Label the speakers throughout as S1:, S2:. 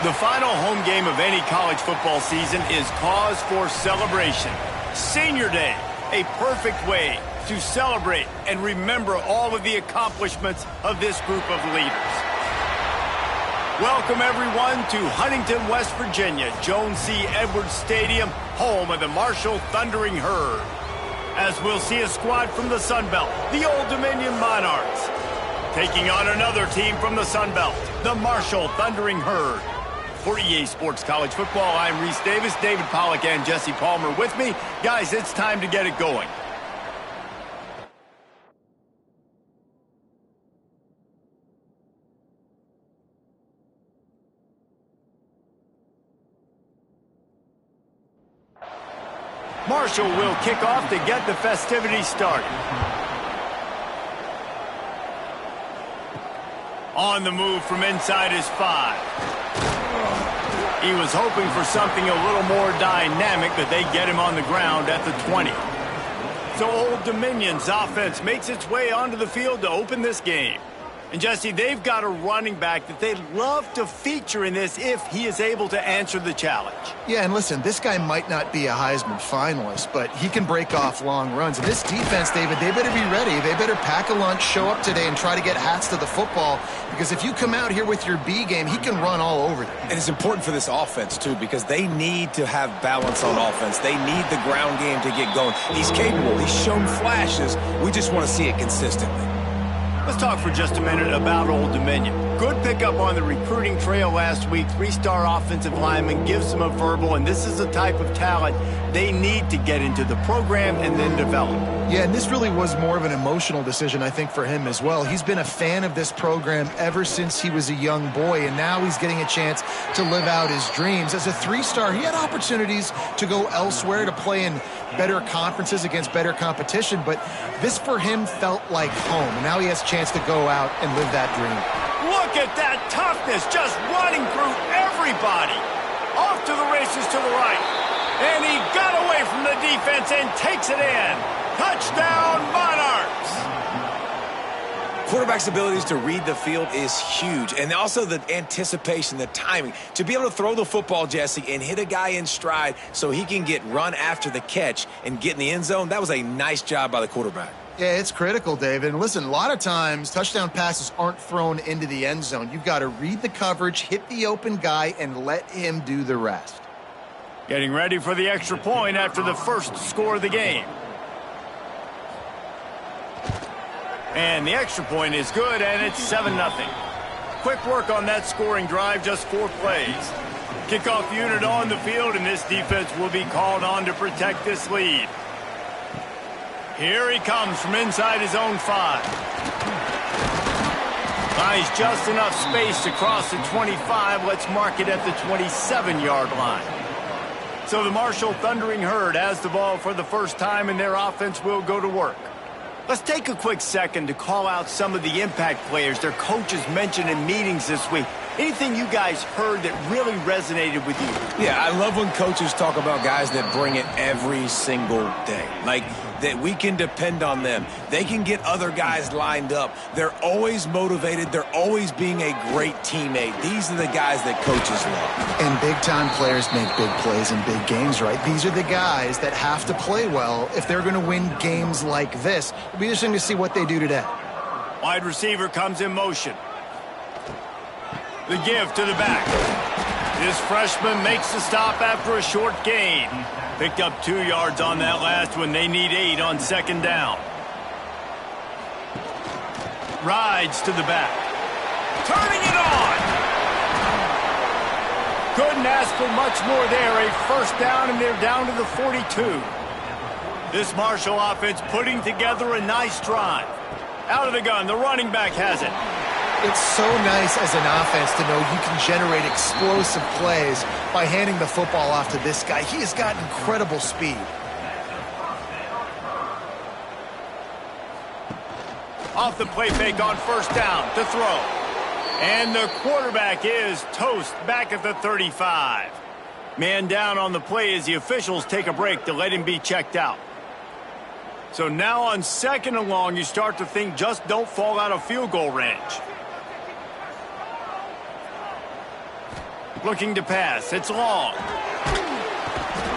S1: The final home game of any college football season is cause for celebration. Senior Day, a perfect way to celebrate and remember all of the accomplishments of this group of leaders. Welcome, everyone, to Huntington, West Virginia, Joan C. Edwards Stadium, home of the Marshall Thundering Herd. As we'll see a squad from the Sun Belt, the Old Dominion Monarchs, taking on another team from the Sun Belt, the Marshall Thundering Herd. For EA Sports College Football, I'm Reese Davis, David Pollack, and Jesse Palmer with me. Guys, it's time to get it going. Marshall will kick off to get the festivities started. On the move from inside his 5. He was hoping for something a little more dynamic, but they get him on the ground at the 20. So Old Dominion's offense makes its way onto the field to open this game. And Jesse, they've got a running back that they'd love to feature in this if he is able to answer the challenge.
S2: Yeah, and listen, this guy might not be a Heisman finalist, but he can break off long runs. And this defense, David, they better be ready. They better pack a lunch, show up today, and try to get hats to the football. Because if you come out here with your B game, he can run all over you.
S3: And it's important for this offense, too, because they need to have balance on offense. They need the ground game to get going. He's capable. He's shown flashes. We just want to see it consistently.
S1: Let's talk for just a minute about Old Dominion. Good pickup on the recruiting trail last week. 3-star offensive lineman gives them a verbal, and this is the type of talent they need to get into the program and then develop.
S2: Yeah, and this really was more of an emotional decision, I think, for him as well. He's been a fan of this program ever since he was a young boy, and now he's getting a chance to live out his dreams. As a 3-star, he had opportunities to go elsewhere, to play in better conferences against better competition, but this for him felt like home. And now he has a chance to go out and live that dream.
S1: Look at that toughness, just running through everybody. Off to the races to the right. And he got away from the defense and takes it in. Touchdown, Monarchs!
S3: Quarterback's abilities to read the field is huge, and also the anticipation, the timing. To be able to throw the football, Jesse, and hit a guy in stride so he can get run after the catch and get in the end zone, that was a nice job by the quarterback.
S2: Yeah, it's critical, David. And listen, a lot of times touchdown passes aren't thrown into the end zone. You've got to read the coverage, hit the open guy, and let him do the rest.
S1: Getting ready for the extra point after the first score of the game. And the extra point is good, and it's 7-0. Quick work on that scoring drive, just 4 plays. Kickoff unit on the field, and this defense will be called on to protect this lead. Here he comes from inside his own 5. Finds just enough space to cross the 25. Let's mark it at the 27-yard line. So the Marshall Thundering Herd has the ball for the first time, and their offense will go to work. Let's take a quick second to call out some of the impact players their coaches mentioned in meetings this week. Anything you guys heard that really resonated with you?
S3: Yeah, I love when coaches talk about guys that bring it every single day. Like, that we can depend on them. They can get other guys lined up. They're always motivated. They're always being a great teammate. These are the guys that coaches love.
S2: And big-time players make big plays in big games, right? These are the guys that have to play well if they're going to win games like this. It'll be interesting to see what they do today.
S1: Wide receiver comes in motion. The give to the back. This freshman makes the stop after a short gain. Picked up 2 yards on that last one. They need 8 on second down. Rides to the back. Turning it on. Couldn't ask for much more there. A first down, and they're down to the 42. This Marshall offense putting together a nice drive. Out of the gun, the running back has it.
S2: It's so nice as an offense to know you can generate explosive plays by handing the football off to this guy. He has got incredible speed.
S1: Off the play fake on first down to throw. And the quarterback is toast back at the 35. Man down on the play as the officials take a break to let him be checked out. So now on second and long, you start to think just don't fall out of field goal range. Looking to pass. It's long.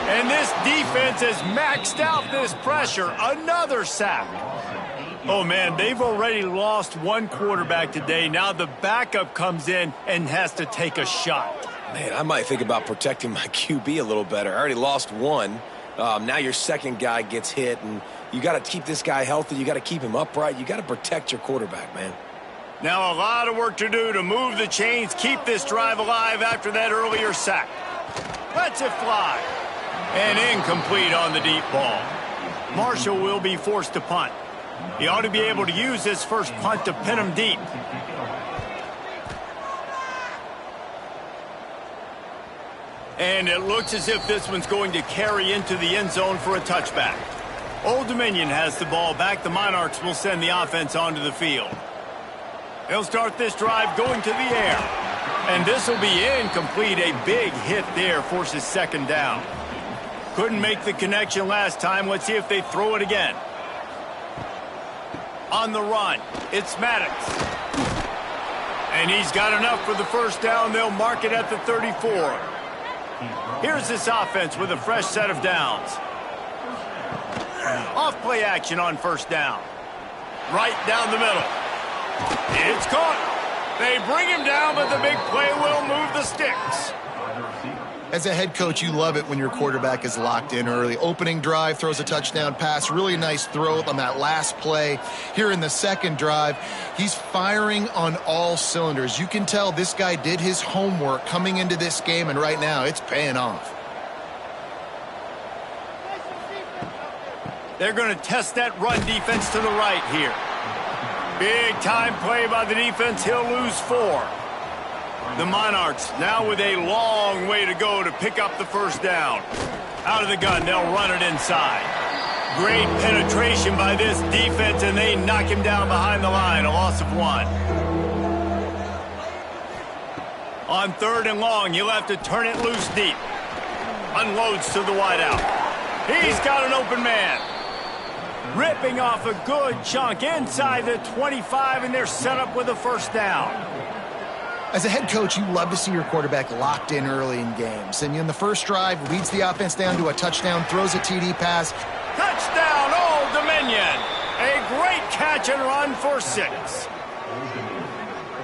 S1: And this defense has maxed out this pressure. Another sack. Oh, man, they've already lost one quarterback today. Now the backup comes in and has to take a shot.
S3: Man, I might think about protecting my QB a little better. I already lost one. Now your second guy gets hit, and you got to keep this guy healthy. You got to keep him upright. You got to protect your quarterback, man.
S1: Now a lot of work to do to move the chains, keep this drive alive after that earlier sack. Lets it fly. And incomplete on the deep ball. Marshall will be forced to punt. He ought to be able to use this first punt to pin him deep. And it looks as if this one's going to carry into the end zone for a touchback. Old Dominion has the ball back. The Monarchs will send the offense onto the field. They'll start this drive going to the air. And this will be incomplete. A big hit there forces second down. Couldn't make the connection last time. Let's see if they throw it again. On the run, it's Maddox. And he's got enough for the first down. They'll mark it at the 34. Here's this offense with a fresh set of downs. Off play action on first down. Right down the middle. It's caught. They bring him down, but the big play will move the sticks.
S2: As a head coach, you love it when your quarterback is locked in early. Opening drive, throws a touchdown pass. Really nice throw on that last play. Here in the second drive, he's firing on all cylinders. You can tell this guy did his homework coming into this game, and right now it's paying off.
S1: They're going to test that run defense to the right here. Big time play by the defense. He'll lose 4. The Monarchs now with a long way to go to pick up the first down. Out of the gun, they'll run it inside. Great penetration by this defense, and they knock him down behind the line, a loss of 1. On third and long, you'll have to turn it loose deep. Unloads to the wideout. He's got an open man. Ripping off a good chunk inside the 25, and they're set up with a first down.
S2: As a head coach, you love to see your quarterback locked in early in games. And in the first drive, leads the offense down to a touchdown, throws a TD pass.
S1: Touchdown, Old Dominion. A great catch and run for 6.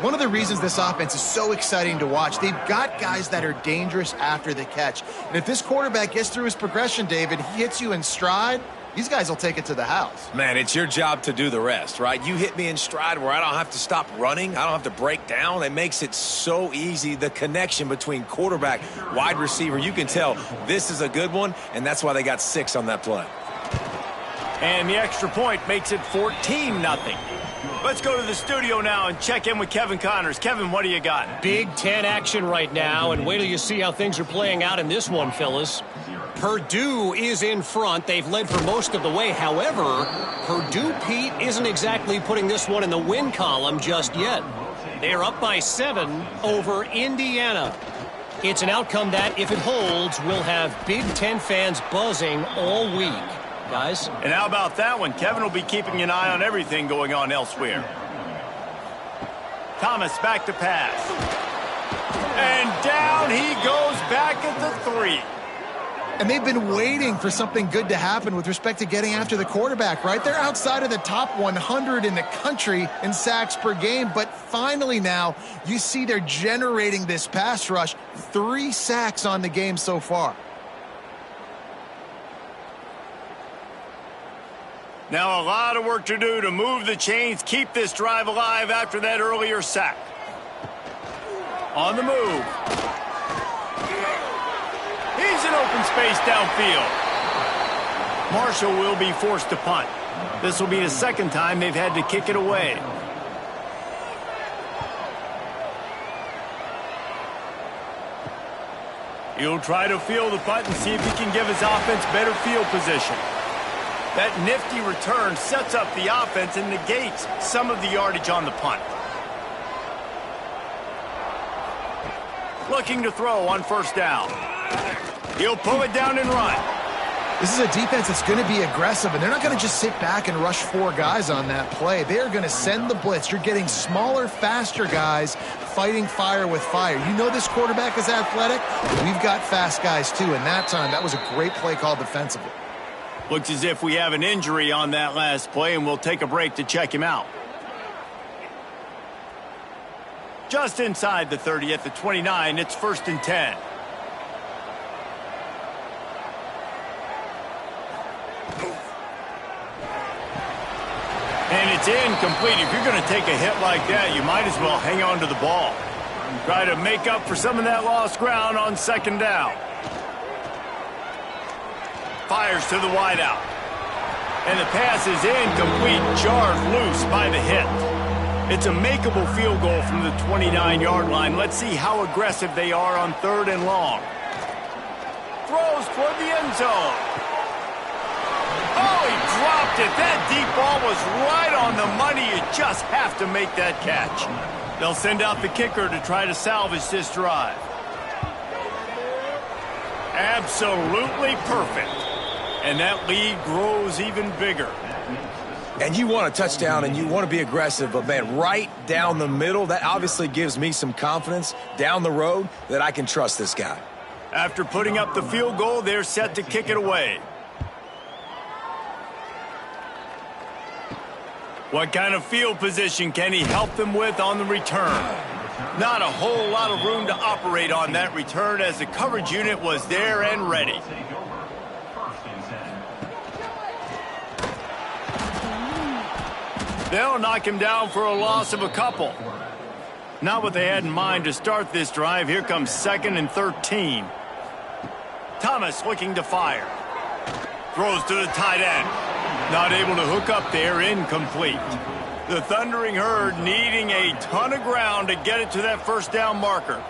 S2: One of the reasons this offense is so exciting to watch, they've got guys that are dangerous after the catch. And if this quarterback gets through his progression, David, he hits you in stride, these guys will take it to the house.
S3: Man, it's your job to do the rest, right? You hit me in stride where I don't have to stop running. I don't have to break down. It makes it so easy. The connection between quarterback, wide receiver, you can tell this is a good one, and that's why they got 6 on that play.
S1: And the extra point makes it 14-0. Let's go to the studio now and check in with Kevin Connors. Kevin, what do you got?
S4: Big Ten action right now, and wait till you see how things are playing out in this one, fellas. Purdue is in front. They've led for most of the way. However, Purdue, Pete, isn't exactly putting this one in the win column just yet. They're up by 7 over Indiana. It's an outcome that, if it holds, will have Big Ten fans buzzing all week. Guys?
S1: And how about that one? Kevin will be keeping an eye on everything going on elsewhere. Thomas back to pass. And down he goes back at the 3.
S2: And they've been waiting for something good to happen with respect to getting after the quarterback, right? They're outside of the top 100 in the country in sacks per game, but finally now you see they're generating this pass rush. 3 sacks on the game so far.
S1: Now a lot of work to do to move the chains, keep this drive alive after that earlier sack. On the move. He's in open space downfield. Marshall will be forced to punt. This will be the second time they've had to kick it away. He'll try to field the punt and see if he can give his offense better field position. That nifty return sets up the offense and negates some of the yardage on the punt. Looking to throw on first down. He'll pull it down and run.
S2: This is a defense that's going to be aggressive, and they're not going to just sit back and rush 4 guys on that play. They are going to send the blitz. You're getting smaller, faster guys fighting fire with fire. You know this quarterback is athletic. We've got fast guys too, and that time, that was a great play call defensively.
S1: Looks as if we have an injury on that last play, and we'll take a break to check him out. Just inside the 30 at the 29, it's 1st and 10. And it's incomplete. If you're going to take a hit like that, you might as well hang on to the ball. Try to make up for some of that lost ground on 2nd down. Fires to the wideout. And the pass is incomplete, jarred loose by the hit. It's a makeable field goal from the 29-yard line. Let's see how aggressive they are on 3rd and long. Throws toward the end zone. Oh, he dropped it. That deep ball was right on the money. You just have to make that catch. They'll send out the kicker to try to salvage this drive. Absolutely perfect. And that lead grows even bigger.
S3: And you want a touchdown and you want to be aggressive, but, man, right down the middle, that obviously gives me some confidence down the road that I can trust this guy.
S1: After putting up the field goal, they're set to kick it away. What kind of field position can he help them with on the return? Not a whole lot of room to operate on that return as the coverage unit was there and ready. They'll knock him down for a loss of a couple. Not what they had in mind to start this drive. Here comes 2nd and 13. Thomas looking to fire. Throws to the tight end. Not able to hook up there, incomplete. The Thundering Herd needing a ton of ground to get it to that 1st down marker.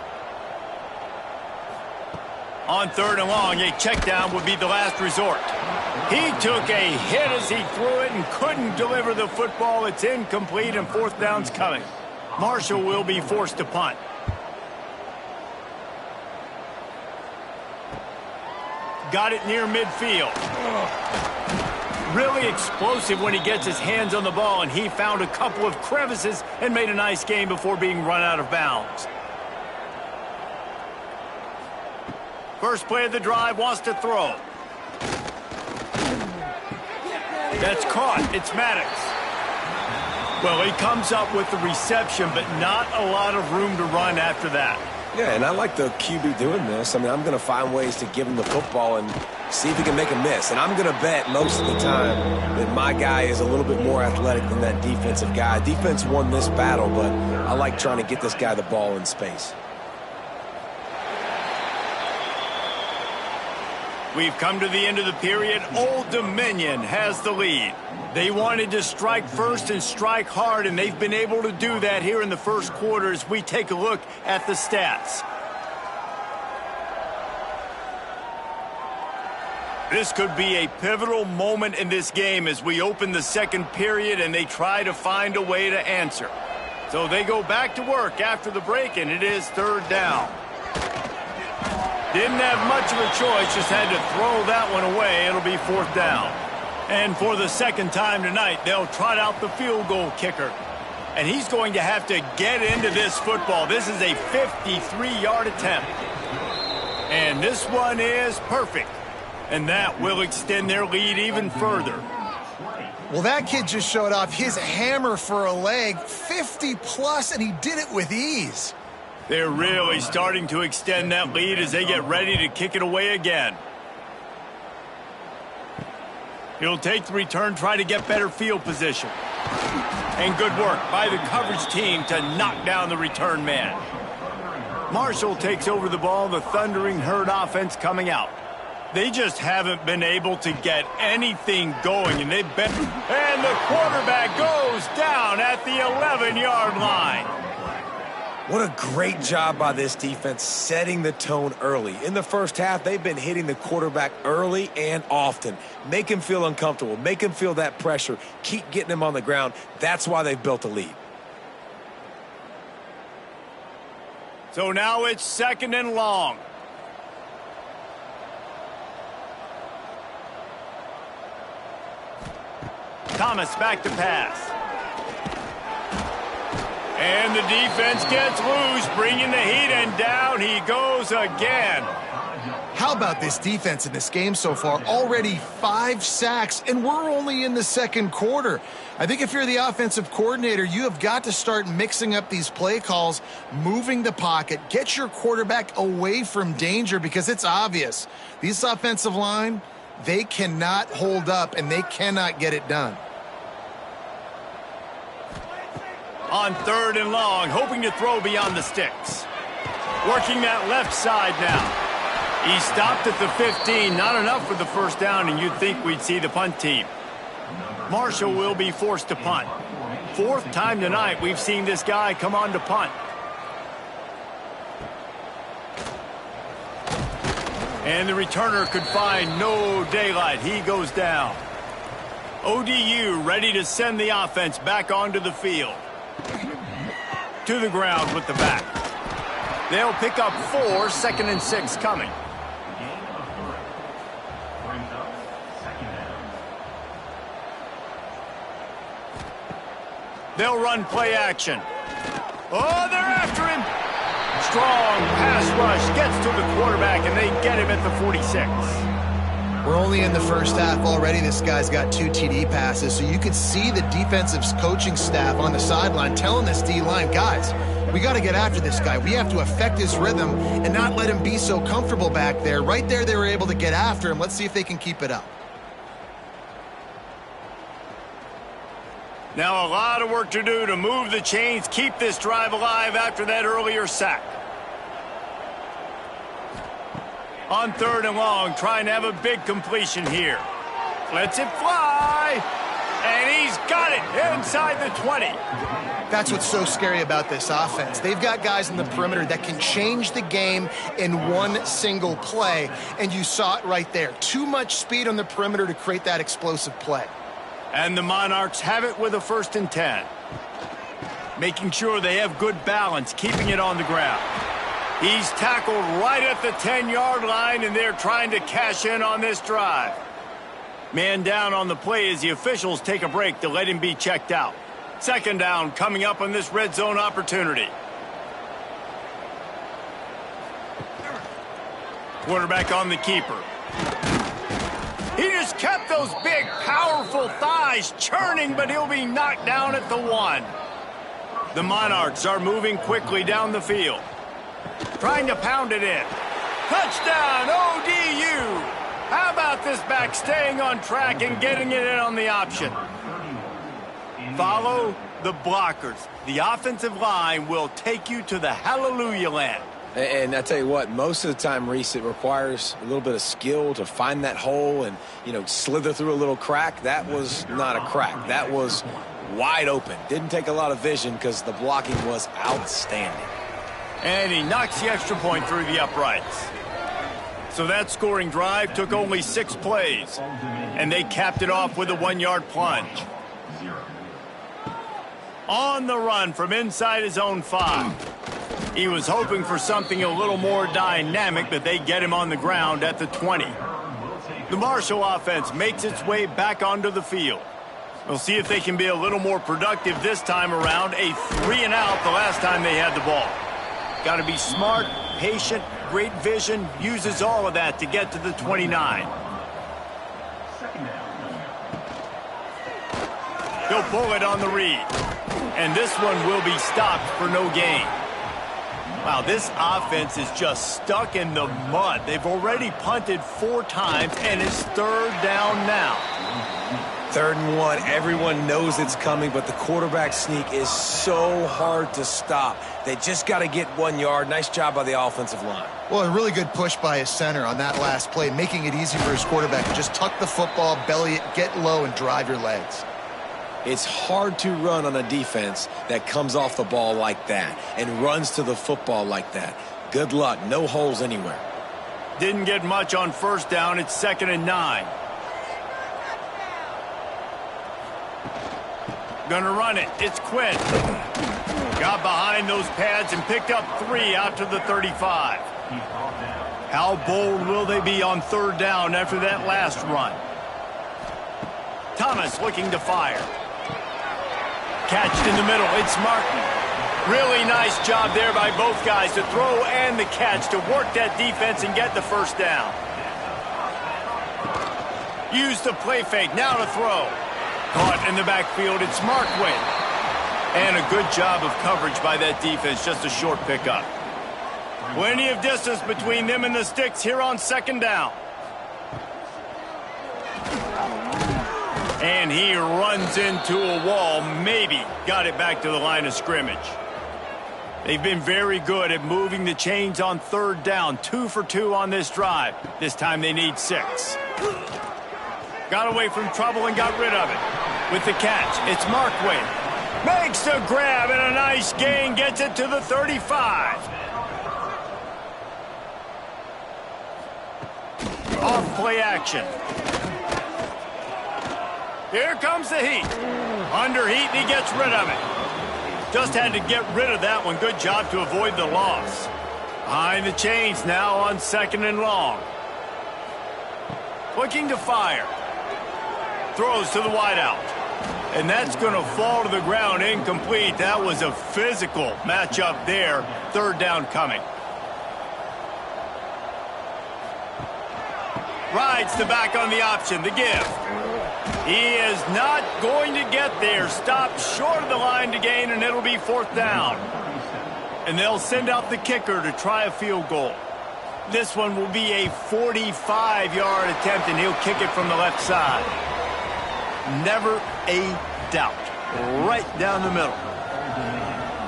S1: On 3rd and long, a check down would be the last resort. He took a hit as he threw it and couldn't deliver the football. It's incomplete and 4th down's coming. Marshall will be forced to punt. Got it near midfield. Really explosive when he gets his hands on the ball, and he found a couple of crevices and made a nice game before being run out of bounds. First play of the drive, wants to throw. That's caught. It's Maddox. Well, he comes up with the reception, but not a lot of room to run after that.
S3: Yeah, and I like the QB doing this. I mean, I'm going to find ways to give him the football and see if he can make a miss. And I'm going to bet most of the time that my guy is a little bit more athletic than that defensive guy. Defense won this battle, but I like trying to get this guy the ball in space.
S1: We've come to the end of the period. Old Dominion has the lead. They wanted to strike first and strike hard, and they've been able to do that here in the first quarter as we take a look at the stats. This could be a pivotal moment in this game as we open the second period and they try to find a way to answer. So they go back to work after the break, and it is 3rd down. Didn't have much of a choice, just had to throw that one away. It'll be 4th down. And for the 2nd time tonight, they'll trot out the field goal kicker. And he's going to have to get into this football. This is a 53-yard attempt. And this one is perfect. And that will extend their lead even further.
S2: Well, that kid just showed off his hammer for a leg, 50-plus, and he did it with ease.
S1: They're really starting to extend that lead as they get ready to kick it away again. He'll take the return, try to get better field position. And good work by the coverage team to knock down the return man. Marshall takes over the ball, the Thundering Herd offense coming out. They just haven't been able to get anything going, and they've been... And the quarterback goes down at the 11-yard line.
S3: What a great job by this defense setting the tone early. In the first half, they've been hitting the quarterback early and often. Make him feel uncomfortable. Make him feel that pressure. Keep getting him on the ground. That's why they've built a lead.
S1: So now it's 2nd and long. Thomas back to pass. And the defense gets loose, bringing the heat, and down he goes again.
S2: How about this defense in this game so far? Already 5 sacks, and we're only in the second quarter. I think if you're the offensive coordinator, you have got to start mixing up these play calls, moving the pocket, get your quarterback away from danger, because it's obvious. This offensive line, they cannot hold up, and they cannot get it done.
S1: On 3rd and long, hoping to throw beyond the sticks. Working that left side now. He stopped at the 15, not enough for the first down, and you'd think we'd see the punt team. Marshall will be forced to punt. 4th time tonight we've seen this guy come on to punt. And the returner could find no daylight. He goes down. ODU ready to send the offense back onto the field. To the ground with the back. They'll pick up 4, 2nd and 6 coming. They'll run play action. Oh, they're after him. Strong pass rush gets to the quarterback, and they get him at the 46.
S2: We're only in the first half already. This guy's got 2 TD passes, so you could see the defensive coaching staff on the sideline telling this D-line, guys, we got to get after this guy. We have to affect his rhythm and not let him be so comfortable back there. Right there, they were able to get after him. Let's see if they can keep it up.
S1: Now a lot of work to do to move the chains, keep this drive alive after that earlier sack. On 3rd and long, trying to have a big completion here. Lets it fly, and he's got it inside the 20.
S2: That's what's so scary about this offense. They've got guys in the perimeter that can change the game in one single play, and you saw it right there. Too much speed on the perimeter to create that explosive play.
S1: And the Monarchs have it with a 1st and 10. Making sure they have good balance, keeping it on the ground. He's tackled right at the 10-yard line, and they're trying to cash in on this drive. Man down on the play as the officials take a break to let him be checked out. 2nd down coming up on this red zone opportunity. Quarterback on the keeper. He just kept those big, powerful thighs churning, but he'll be knocked down at the 1. The Monarchs are moving quickly down the field. Trying to pound it in. Touchdown, ODU! How about this back staying on track and getting it in on the option? Follow the blockers. The offensive line will take you to the hallelujah land.
S3: And I tell you what, most of the time, Reese, it requires a little bit of skill to find that hole and, slither through a little crack. That was not a crack. That was wide open. Didn't take a lot of vision because the blocking was outstanding.
S1: And he knocks the extra point through the uprights. So that scoring drive took only 6 plays, and they capped it off with a 1-yard plunge. On the run from inside his own 5. He was hoping for something a little more dynamic, but they get him on the ground at the 20. The Marshall offense makes its way back onto the field. We'll see if they can be a little more productive this time around. A 3-and-out the last time they had the ball. Got to be smart, patient, great vision, uses all of that to get to the 29. He'll pull it on the read. And this one will be stopped for no gain. Wow, this offense is just stuck in the mud. They've already punted 4 times, and it's 3rd down now.
S3: 3rd and 1, everyone knows it's coming, but the quarterback sneak is so hard to stop. They just got to get 1 yard. Nice job by the offensive line.
S2: Well, a really good push by his center on that last play, making it easy for his quarterback to just tuck the football, belly it, get low, and drive your legs.
S3: It's hard to run on a defense that comes off the ball like that and runs to the football like that. Good luck. No holes anywhere.
S1: Didn't get much on 1st down. It's 2nd and 9. Gonna run it. It's Quinn. Got behind those pads and picked up 3 out to the 35. How bold will they be on 3rd down after that last run? Thomas looking to fire. Catched in the middle. It's Martin. Really nice job there by both guys to throw and the catch to work that defense and get the first down. Use the play fake, now to throw. Caught in the backfield, it's Markway. And a good job of coverage by that defense, just a short pickup. Plenty of distance between them and the sticks here on second down. And he runs into a wall, maybe got it back to the line of scrimmage. They've been very good at moving the chains on third down. 2 for 2 on this drive. This time they need 6. Got away from trouble and got rid of it. With the catch, it's Markway. Makes the grab and a nice gain, gets it to the 35. Off play action. Here comes the heat. Under heat, and he gets rid of it. Just had to get rid of that one. Good job to avoid the loss. Behind the chains now on second and long. Looking to fire. Throws to the wideout. And that's going to fall to the ground incomplete. That was a physical matchup there. Third down coming. Rides the back on the option, the give. He is not going to get there. Stopped short of the line to gain, and it'll be fourth down. And they'll send out the kicker to try a field goal. This one will be a 45-yard attempt, and he'll kick it from the left side. Never a doubt. Right down the middle.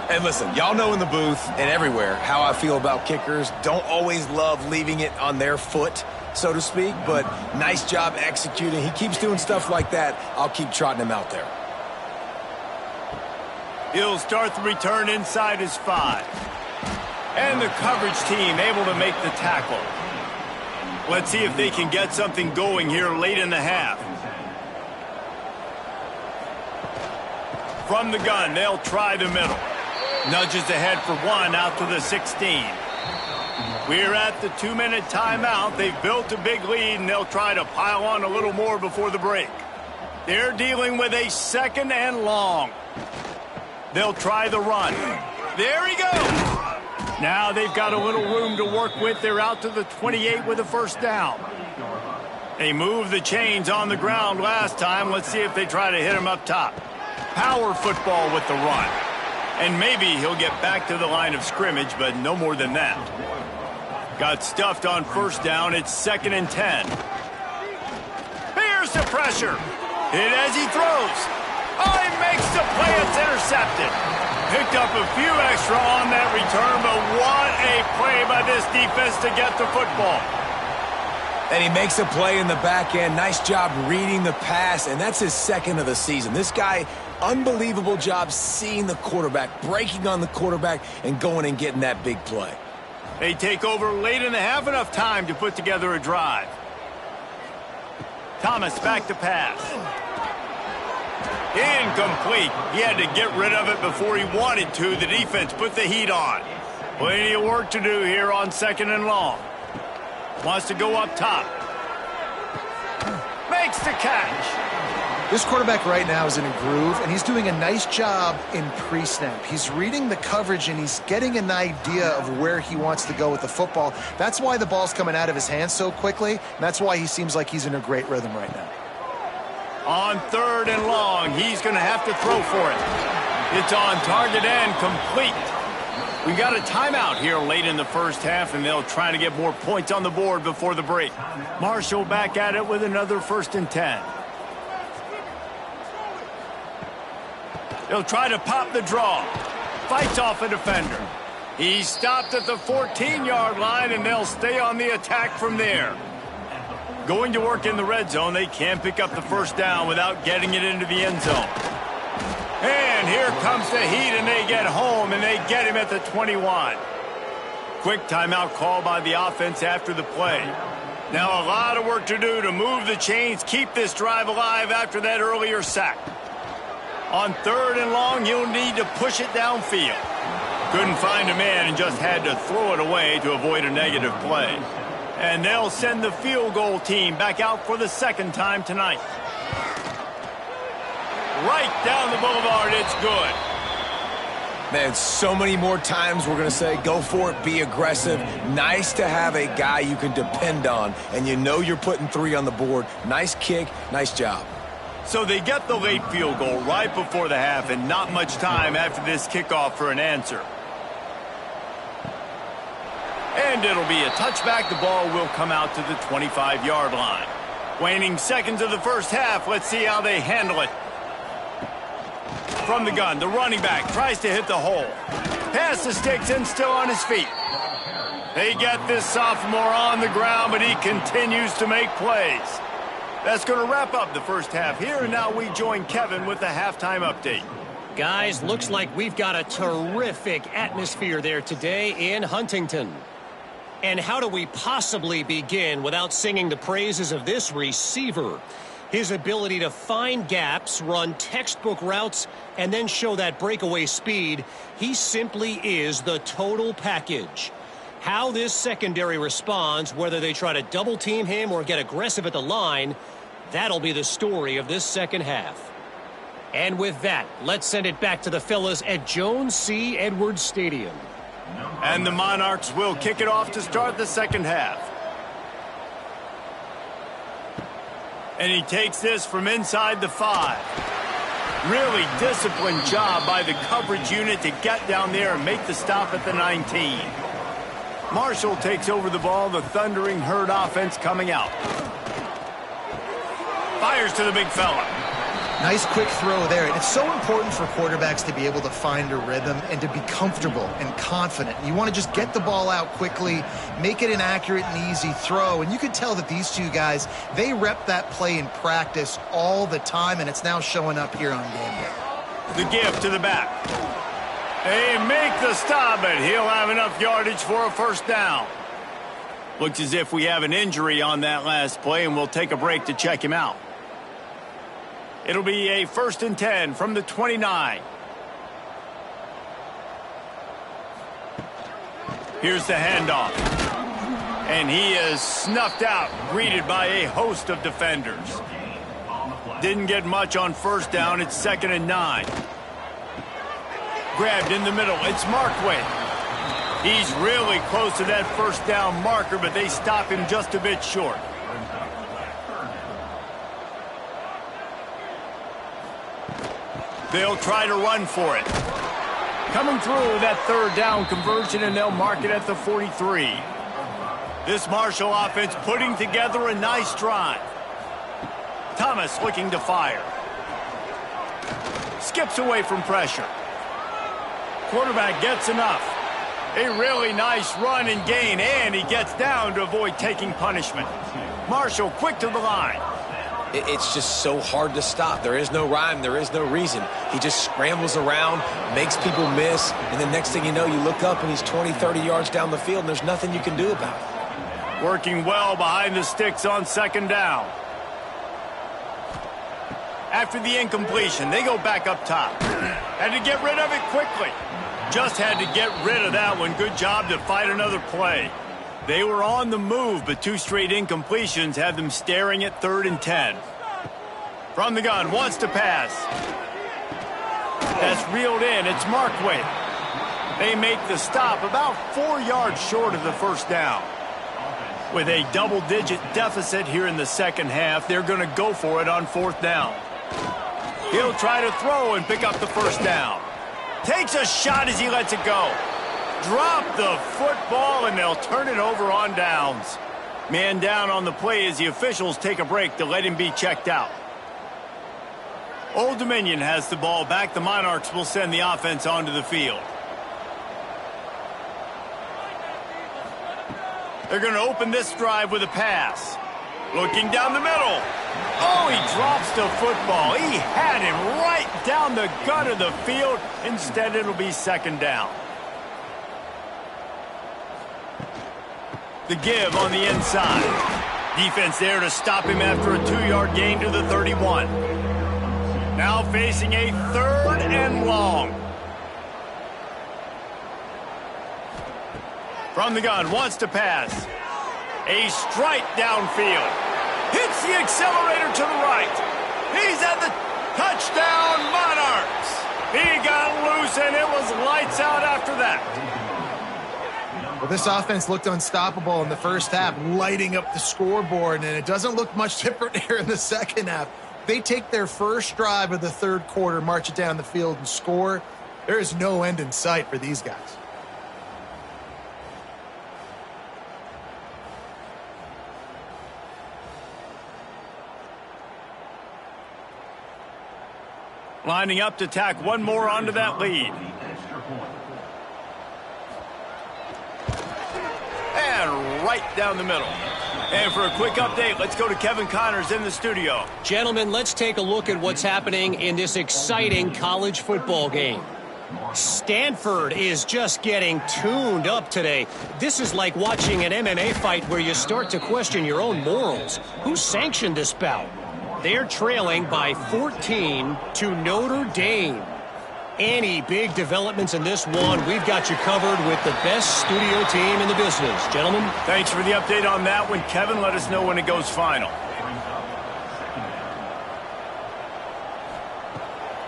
S3: And listen, y'all know in the booth and everywhere how I feel about kickers. Don't always love leaving it on their foot, so to speak, but nice job executing. He keeps doing stuff like that. I'll keep trotting him out there.
S1: He'll start the return inside his 5. And the coverage team able to make the tackle. Let's see if they can get something going here late in the half. From the gun, they'll try the middle. Nudges ahead for 1 out to the 16. We're at the 2-minute timeout. They've built a big lead, and they'll try to pile on a little more before the break. They're dealing with a second and long. They'll try the run. There he goes. Now they've got a little room to work with. They're out to the 28 with a first down. They moved the chains on the ground last time. Let's see if they try to hit him up top. Power football with the run. And maybe he'll get back to the line of scrimmage, but no more than that. Got stuffed on first down. It's 2nd and 10. Here's the pressure. Hit as he throws. Oh, he makes the play. It's intercepted. Picked up a few extra on that return, but what a play by this defense to get the football.
S3: And he makes a play in the back end. Nice job reading the pass, and that's his 2nd of the season. This guy, unbelievable job seeing the quarterback, breaking on the quarterback, and going and getting that big play.
S1: They take over late in the half, enough time to put together a drive. Thomas back to pass. Incomplete. He had to get rid of it before he wanted to. The defense put the heat on. Plenty of work to do here on 2nd and long. Wants to go up top. Makes the catch.
S2: This quarterback right now is in a groove, and he's doing a nice job in pre-snap. He's reading the coverage, and he's getting an idea of where he wants to go with the football. That's why the ball's coming out of his hands so quickly, and that's why he seems like he's in a great rhythm right now.
S1: On 3rd and long, he's going to have to throw for it. It's on target and complete. We got a timeout here late in the first half, and they'll try to get more points on the board before the break. Marshall back at it with another 1st and 10. He'll try to pop the draw. Fights off a defender. He's stopped at the 14-yard line, and they'll stay on the attack from there. Going to work in the red zone. They can't pick up the first down without getting it into the end zone. And here comes the heat, and they get home, and they get him at the 21. Quick timeout call by the offense after the play. Now a lot of work to do to move the chains, keep this drive alive after that earlier sack. On 3rd and long, he'll need to push it downfield. Couldn't find a man and just had to throw it away to avoid a negative play. And they'll send the field goal team back out for the 2nd time tonight. Right down the boulevard, it's good.
S3: Man, so many more times we're going to say, go for it, be aggressive. Nice to have a guy you can depend on, and you know you're putting 3 on the board. Nice kick, nice job.
S1: So they get the late field goal right before the half, and not much time after this kickoff for an answer. And it'll be a touchback. The ball will come out to the 25-yard line. Waning seconds of the first half. Let's see how they handle it. From the gun, the running back tries to hit the hole. Pass the sticks and still on his feet. They get this sophomore on the ground, but he continues to make plays. That's going to wrap up the first half here, and now we join Kevin with the halftime update.
S4: Guys, looks like we've got a terrific atmosphere there today in Huntington. And how do we possibly begin without singing the praises of this receiver? His ability to find gaps, run textbook routes, and then show that breakaway speed. He simply is the total package. How this secondary responds, whether they try to double team him or get aggressive at the line, that'll be the story of this second half. And with that, let's send it back to the fellas at Jones C. Edwards Stadium.
S1: And the Monarchs will kick it off to start the second half. And he takes this from inside the 5. Really disciplined job by the coverage unit to get down there and make the stop at the 19. Marshall takes over the ball, the Thundering Herd offense coming out. Fires to the big fella.
S2: Nice quick throw there. And it's so important for quarterbacks to be able to find a rhythm and to be comfortable and confident. You want to just get the ball out quickly, make it an accurate and easy throw. And you can tell that these two guys, they rep that play in practice all the time, and it's now showing up here on game day.
S1: The give to the back. They make the stop, but he'll have enough yardage for a first down. Looks as if we have an injury on that last play, and we'll take a break to check him out. It'll be a 1st and 10 from the 29. Here's the handoff. And he is snuffed out, greeted by a host of defenders. Didn't get much on first down. It's 2nd and 9. Grabbed in the middle. It's Markway. He's really close to that first down marker, but they stop him just a bit short. They'll try to run for it. Coming through that 3rd down conversion, and they'll mark it at the 43. This Marshall offense putting together a nice drive. Thomas looking to fire. Skips away from pressure. Quarterback gets enough. A really nice run and gain, and he gets down to avoid taking punishment. Marshall quick to the line.
S3: It's just so hard to stop. There is no rhyme. There is no reason. He just scrambles around, makes people miss, and the next thing you know, you look up and he's 20, 30 yards down the field, and there's nothing you can do about it.
S1: Working well behind the sticks on 2nd down. After the incompletion, they go back up top. Had to get rid of it quickly. Just had to get rid of that one. Good job to fight another play. They were on the move, but 2 straight incompletions had them staring at 3rd and 10. From the gun, wants to pass. That's reeled in. It's Markway. They make the stop about 4 yards short of the first down. With a double-digit deficit here in the second half, they're going to go for it on 4th down. He'll try to throw and pick up the first down. Takes a shot as he lets it go. Drop the football, and they'll turn it over on downs. Man down on the play as the officials take a break to let him be checked out. Old Dominion has the ball back. The Monarchs will send the offense onto the field. They're going to open this drive with a pass. Looking down the middle. Oh, he drops the football. He had him right down the gut of the field. Instead, it'll be 2nd down. The give on the inside. Defense there to stop him after a 2-yard gain to the 31. Now facing a 3rd and long. From the gun, wants to pass. A strike downfield. Hits the accelerator to the right. He's at the touchdown, Monarchs. He got loose, and it was was lights out after that.
S2: Well, this offense looked unstoppable in the first half, lighting up the scoreboard, and it doesn't look much different here in the second half. They take their first drive of the third quarter, march it down the field, and score. There is no end in sight for these guys.
S1: Lining up to tack one more onto that lead. And right down the middle. And for a quick update, let's go to Kevin Connors in the studio.
S4: Gentlemen, let's take a look at what's happening in this exciting college football game. Stanford is just getting tuned up today. This is like watching an MMA fight where you start to question your own morals. Who sanctioned this bout? They're trailing by 14 to Notre Dame. Any big developments in this one, we've got you covered with the best studio team in the business. Gentlemen?
S1: Thanks for the update on that one, Kevin. Let us know when it goes final.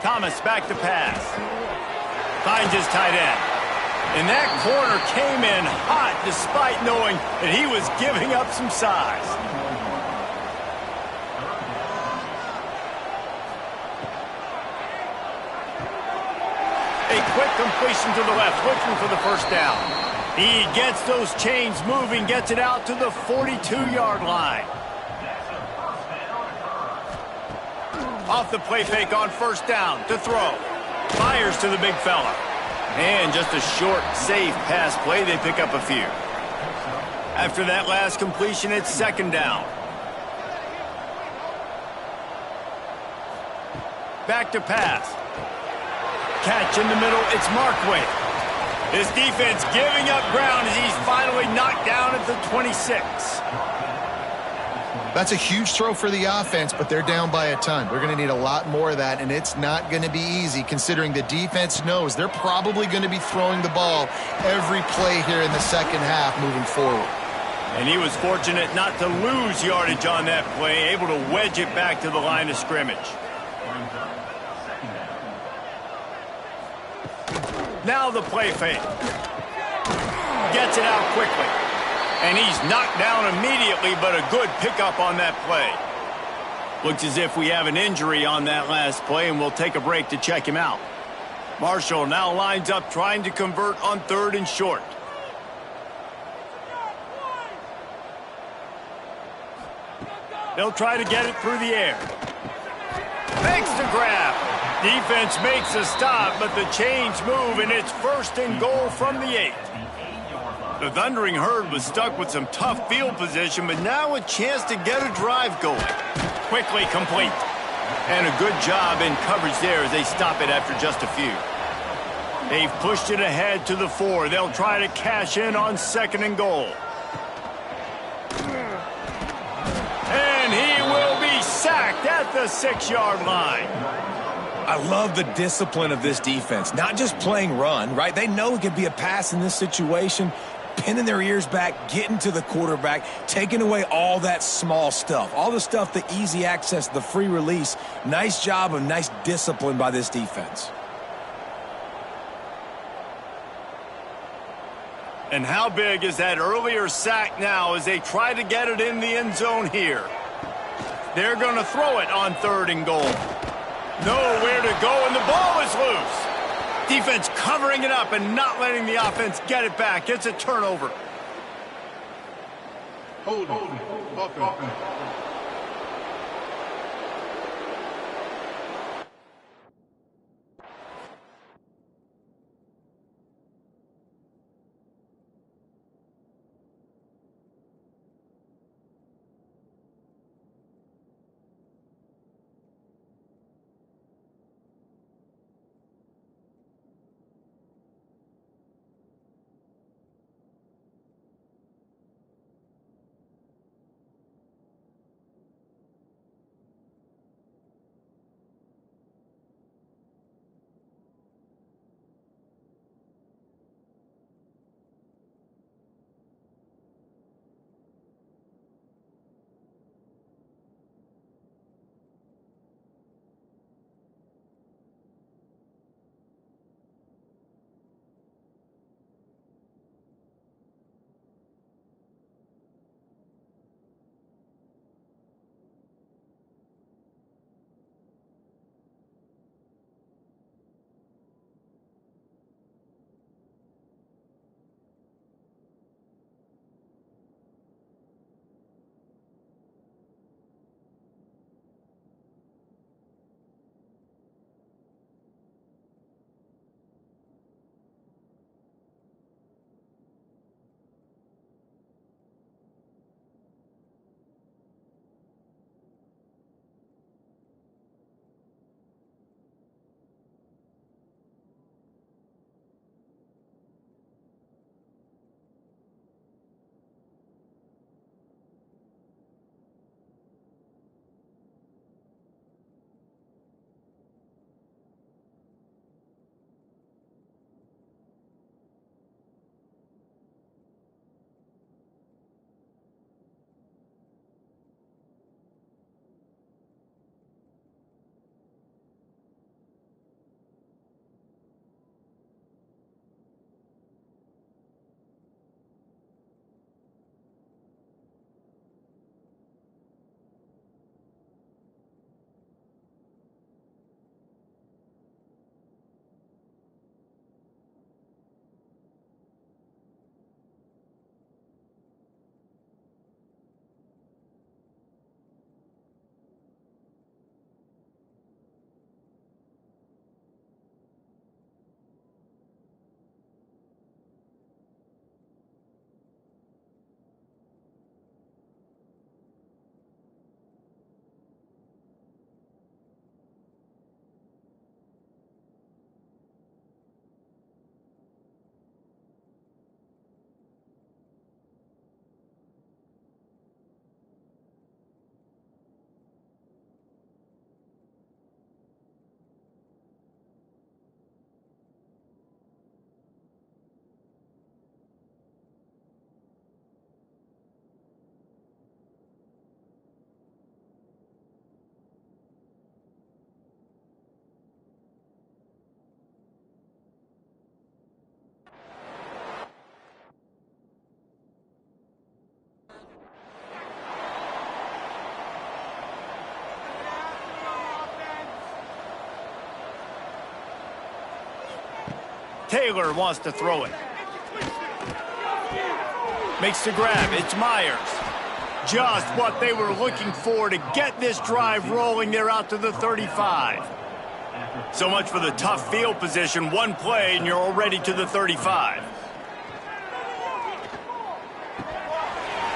S1: Thomas back to pass. Finds his tight end. And that corner came in hot despite knowing that he was giving up some size. A quick completion to the left, looking for the first down. He gets those chains moving, gets it out to the 42-yard line. Off the play fake on first down to throw. Fires to the big fella. And just a short, safe pass play. They pick up a few. After that last completion, it's second down. Back to pass. Catch in the middle, it's Markway. His defense giving up ground as he's finally knocked down at the 26.
S2: That's a huge throw for the offense, but they're down by a ton. They're going to need a lot more of that, and it's not going to be easy considering the defense knows they're probably going to be throwing the ball every play here in the second half moving forward.
S1: And he was fortunate not to lose yardage on that play, able to wedge it back to the line of scrimmage. Now the play fake. Gets it out quickly. And he's knocked down immediately, but a good pickup on that play. Looks as if we have an injury on that last play, and we'll take a break to check him out. Marshall now lines up trying to convert on third and short. They'll try to get it through the air. Makes the grab. Defense makes a stop, but the chains move, and it's first and goal from the 8. The Thundering Herd was stuck with some tough field position, but now a chance to get a drive going. Quickly complete. And a good job in coverage there as they stop it after just a few. They've pushed it ahead to the 4. They'll try to cash in on second and goal. And he will be sacked at the 6-yard line.
S3: I love the discipline of this defense. Not just playing run, right? They know it could be a pass in this situation, pinning their ears back, getting to the quarterback, taking away all that small stuff, all the stuff, the easy access, the free release. Nice job of nice discipline by this defense.
S1: And how big is that earlier sack now as they try to get it in the end zone here? They're going to throw it on third and goal. Nowhere to go, and the ball is loose. Defense covering it up and not letting the offense get it back. It's a turnover.
S5: Hold on. Offense.
S1: Taylor wants to throw it. Makes the grab. It's Myers. Just what they were looking for to get this drive rolling. They're out to the 35. So much for the tough field position. One play and you're already to the 35.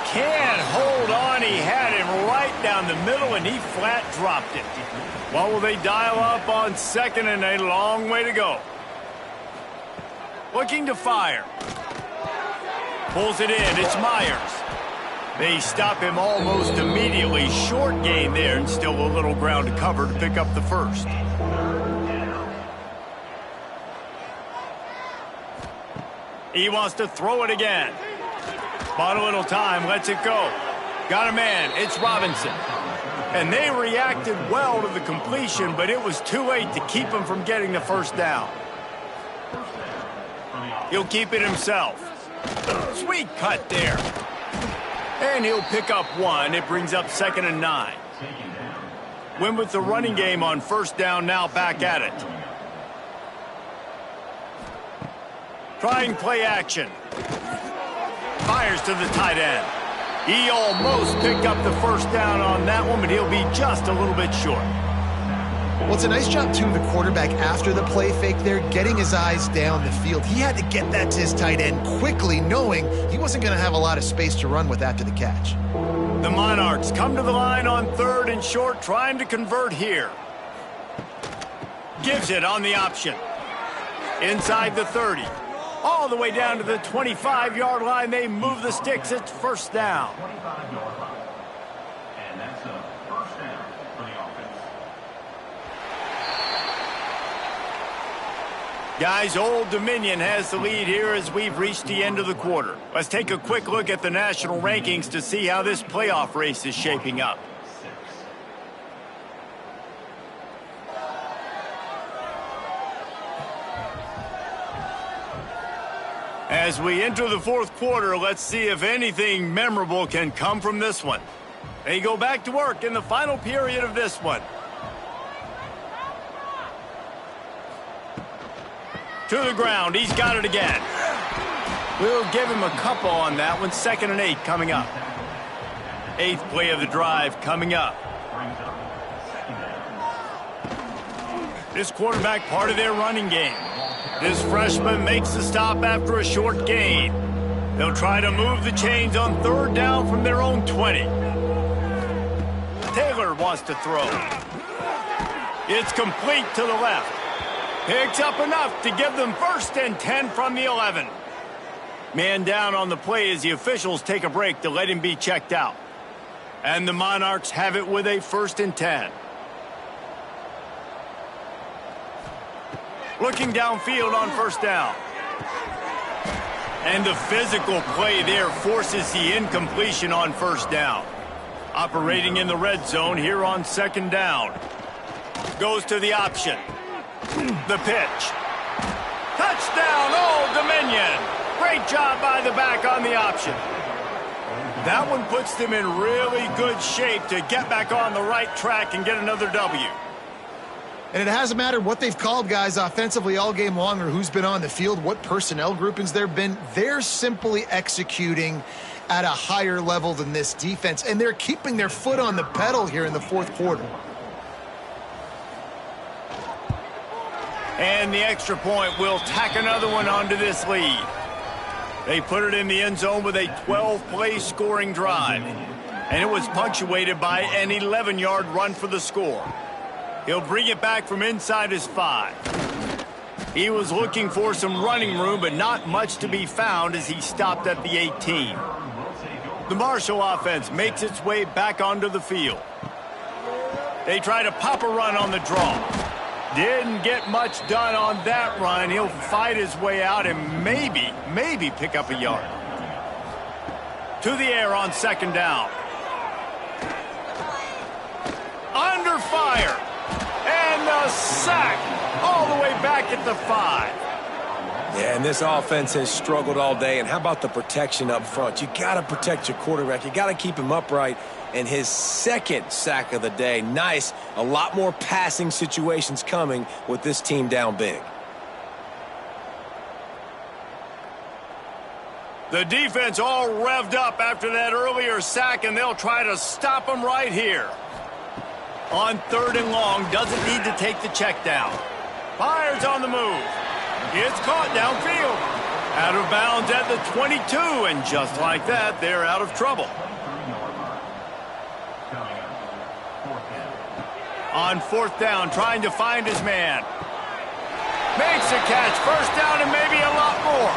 S1: Can't hold on. He had him right down the middle and he flat dropped it. What will they dial up on second and a long way to go? Looking to fire. Pulls it in. It's Myers. They stop him almost immediately. Short gain there and still a little ground to cover to pick up the first. He wants to throw it again. Bought a little time, lets it go. Got a man, it's Robinson. And they reacted well to the completion, but it was too late to keep him from getting the first down. He'll keep it himself. Sweet cut there. And he'll pick up one. It brings up 2nd and 9. Win with the running game on first down, now back at it. Trying play action. Fires to the tight end. He almost picked up the first down on that one, but he'll be just a little bit short.
S2: Well, it's a nice job, too, the quarterback after the play fake there, getting his eyes down the field. He had to get that to his tight end quickly, knowing he wasn't going to have a lot of space to run with after the catch.
S1: The Monarchs come to the line on 3rd and short, trying to convert here. Gives it on the option. Inside the 30. All the way down to the 25-yard line. They move the sticks. It's first down.
S5: And that's a first down for the offense.
S1: Guys, Old Dominion has the lead here as we've reached the end of the quarter. Let's take a quick look at the national rankings to see how this playoff race is shaping up. As we enter the 4th quarter, let's see if anything memorable can come from this one. They go back to work in the final period of this one. To the ground. He's got it again. We'll give him a couple on that one. 2nd and 8 coming up. 8th play of the drive coming up. This quarterback part of their running game. This freshman makes the stop after a short gain. They'll try to move the chains on 3rd down from their own 20. Taylor wants to throw. It's complete to the left. Picks up enough to give them 1st and 10 from the 11. Man down on the play as the officials take a break to let him be checked out. And the Monarchs have it with a 1st and 10. Looking downfield on first down. And the physical play there forces the incompletion on first down. Operating in the red zone here on 2nd down. Goes to the option. The pitch. Touchdown, Old Dominion. Great job by the back on the option. That one puts them in really good shape to get back on the right track and get another W.
S2: And it hasn't mattered what they've called guys offensively all game long or who's been on the field, what personnel groupings there have been. They're simply executing at a higher level than this defense, and they're keeping their foot on the pedal here in the 4th quarter.
S1: And the extra point will tack another one onto this lead. They put it in the end zone with a 12-play scoring drive. And it was punctuated by an 11-yard run for the score. He'll bring it back from inside his 5. He was looking for some running room, but not much to be found as he stopped at the 18. The Marshall offense makes its way back onto the field. They try to pop a run on the draw. Didn't get much done on that run. He'll fight his way out and maybe pick up a yard. To the air on 2nd down. Under fire. And the sack all the way back at the 5.
S3: Yeah, and this offense has struggled all day. And how about the protection up front? You got to protect your quarterback. You got to keep him upright. And his 2nd sack of the day. Nice. A lot more passing situations coming with this team down big.
S1: The defense all revved up after that earlier sack, and they'll try to stop them right here. On 3rd and long, doesn't need to take the check down. Fires on the move. It's caught downfield. Out of bounds at the 22, and just like that, they're out of trouble. On 4th down, trying to find his man. Makes a catch, 1st down, and maybe a lot more.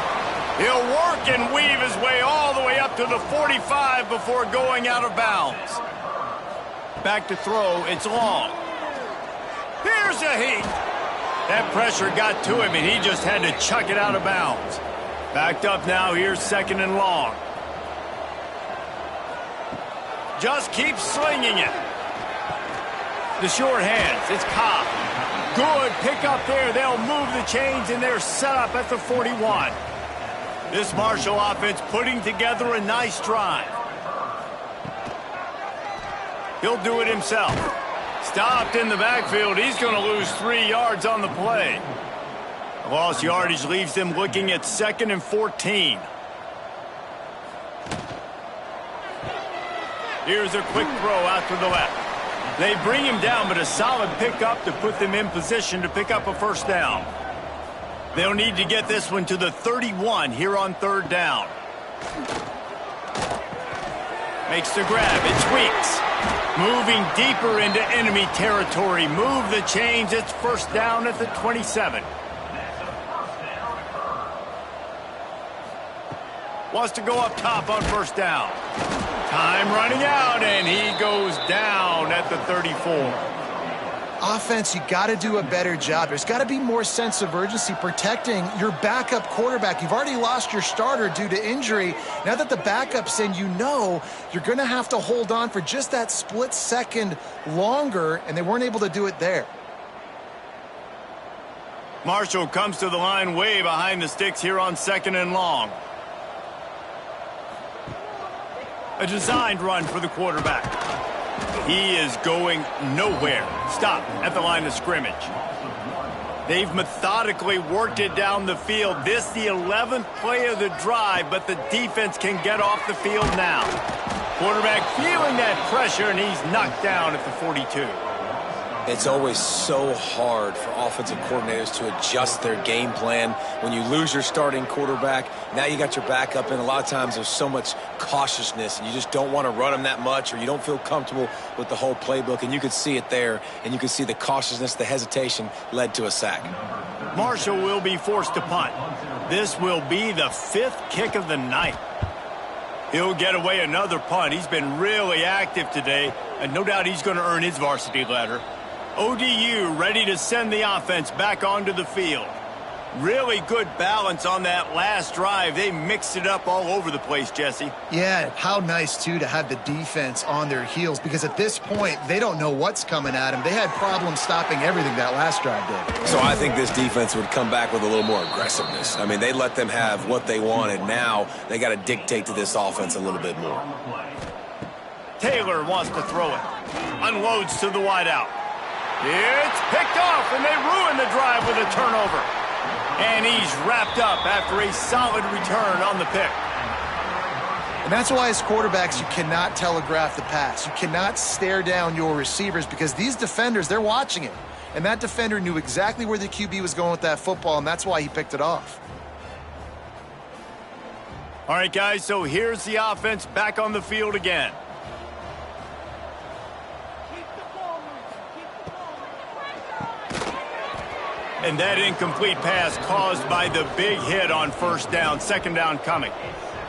S1: He'll work and weave his way all the way up to the 45 before going out of bounds. Back to throw, it's long. Here's a heat. That pressure got to him, and he just had to chuck it out of bounds. Backed up now, here's 2nd and long. Just keep slinging it. The short hands, it's Cobb. Good pick up there. They'll move the chains, and they're set up at the 41. This Marshall offense putting together a nice drive. He'll do it himself. Stopped in the backfield. He's going to lose 3 yards on the play. Lost yardage leaves them looking at 2nd and 14. Here's a quick throw out to the left. They bring him down, but a solid pickup to put them in position to pick up a 1st down. They'll need to get this one to the 31 here on 3rd down. Makes the grab. It's Weeks. Moving deeper into enemy territory. Move the chains. It's 1st down at the 27. Wants to go up top on 1st down. Time running out, and he goes down at the 34.
S2: Offense, you got to do a better job. There's got to be more sense of urgency protecting your backup quarterback. You've already lost your starter due to injury. Now that the backup's in, you know you're going to have to hold on for just that split second longer, and they weren't able to do it there.
S1: Marshall comes to the line way behind the sticks here on 2nd and long. A designed run for the quarterback. He is going nowhere. Stop at the line of scrimmage. They've methodically worked it down the field. This the 11th play of the drive, but the defense can get off the field now. Quarterback feeling that pressure, and he's knocked down at the 42.
S3: It's always so hard for offensive coordinators to adjust their game plan. When you lose your starting quarterback, now you got your backup in. A lot of times there's so much cautiousness, and you just don't want to run them that much, or you don't feel comfortable with the whole playbook, and you could see it there, and you could see the cautiousness, the hesitation led to a sack.
S1: Marshall will be forced to punt. This will be the 5th kick of the night. He'll get away another punt. He's been really active today, and no doubt he's going to earn his varsity letter. ODU ready to send the offense back onto the field. Really good balance on that last drive. They mixed it up all over the place, Jesse.
S2: Yeah, how nice, too, to have the defense on their heels, because at this point, they don't know what's coming at them. They had problems stopping everything that last drive did.
S3: So I think this defense would come back with a little more aggressiveness. I mean, they let them have what they wanted. Now they got to dictate to this offense a little bit more.
S1: Taylor wants to throw it. Unloads to the wideout. It's picked off, and they ruin the drive with a turnover. And he's wrapped up after a solid return on the pick.
S2: And that's why as quarterbacks, you cannot telegraph the pass. You cannot stare down your receivers, because these defenders, they're watching it. And that defender knew exactly where the QB was going with that football, and that's why he picked it off.
S1: All right, guys, so here's the offense back on the field again. And that incomplete pass caused by the big hit on 1st down, 2nd down coming.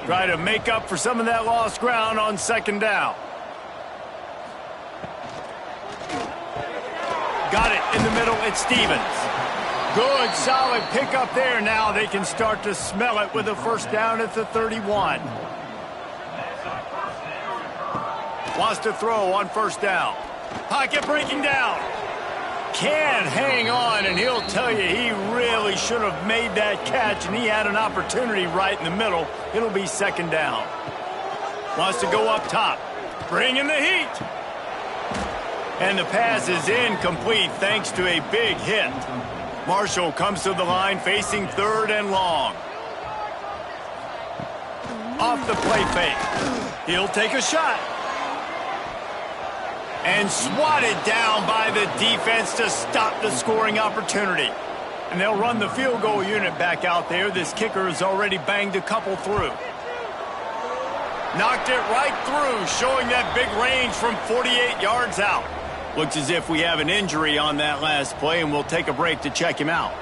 S1: Try to make up for some of that lost ground on 2nd down. Got it in the middle, it's Stevens. Good, solid pickup there. Now they can start to smell it with a 1st down at the 31. Wants to throw on 1st down. Pocket breaking down. Can hang on, and he'll tell you he really should have made that catch, and he had an opportunity right in the middle. It'll be 2nd down. Wants to go up top. Bringing the heat. And the pass is incomplete thanks to a big hit. Marshall comes to the line facing 3rd and long. Off the play fake. He'll take a shot. And swatted down by the defense to stop the scoring opportunity. And they'll run the field goal unit back out there. This kicker has already banged a couple through. Knocked it right through, showing that big range from 48 yards out. Looks as if we have an injury on that last play, and we'll take a break to check him out.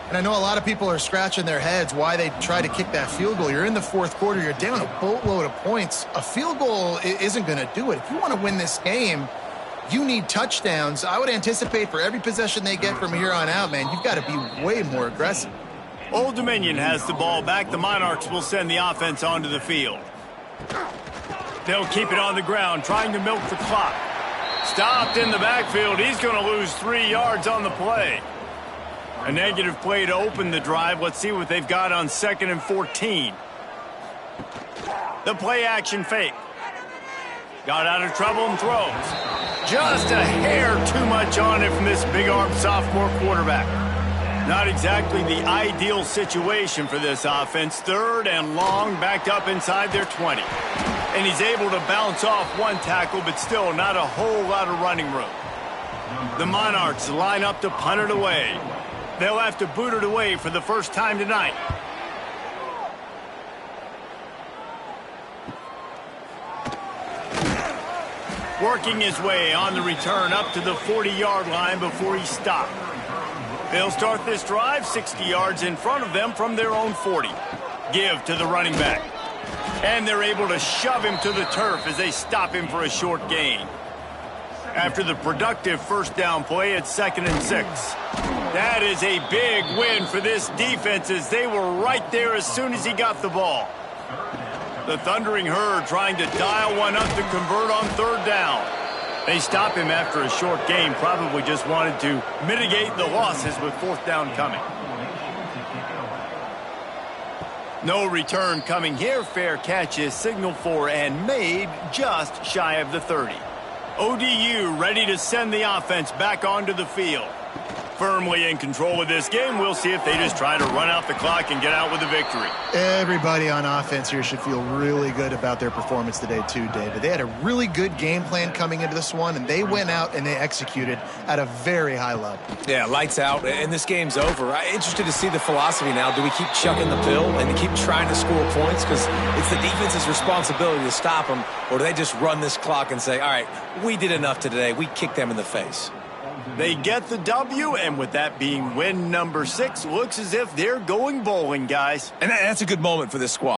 S2: And I know a lot of people are scratching their heads why they try to kick that field goal. You're in the fourth quarter. You're down a boatload of points. A field goal isn't going to do it. If you want to win this game, you need touchdowns. I would anticipate for every possession they get from here on out, man, you've got to be way more aggressive.
S1: Old Dominion has the ball back. The Monarchs will send the offense onto the field. They'll keep it on the ground, trying to milk the clock. Stopped in the backfield. He's going to lose 3 yards on the play. A negative play to open the drive. Let's see what they've got on 2nd and 14. The play action fake. Got out of trouble and throws. Just a hair too much on it from this big-armed sophomore quarterback. Not exactly the ideal situation for this offense. 3rd and long, backed up inside their 20. And he's able to bounce off one tackle, but still not a whole lot of running room. The Monarchs line up to punt it away. They'll have to boot it away for the first time tonight. Working his way on the return up to the 40-yard line before he stopped. They'll start this drive 60 yards in front of them from their own 40. Give to the running back. And they're able to shove him to the turf as they stop him for a short gain. After the productive first down play, it's 2nd and 6. That is a big win for this defense as they were right there as soon as he got the ball. The Thundering Herd trying to dial one up to convert on 3rd down. They stop him after a short game, probably just wanted to mitigate the losses with 4th down coming. No return coming here. Fair catch is signaled for and made just shy of the 30. ODU ready to send the offense back onto the field. Firmly in control of this game. We'll see if they just try to run out the clock and get out with a victory.
S2: Everybody on offense here should feel really good about their performance today too, David. They had a really good game plan coming into this one, and they went out and they executed at a very high level.
S3: Yeah, lights out, and this game's over. I'm interested to see the philosophy now. Do we keep chucking the pill and keep trying to score points? Because it's the defense's responsibility to stop them, or do they just run this clock and say, all right, we did enough today. We kicked them in the face.
S1: They get the W, and with that being win number 6, looks as if they're going bowling, guys.
S3: And that's a good moment for this squad.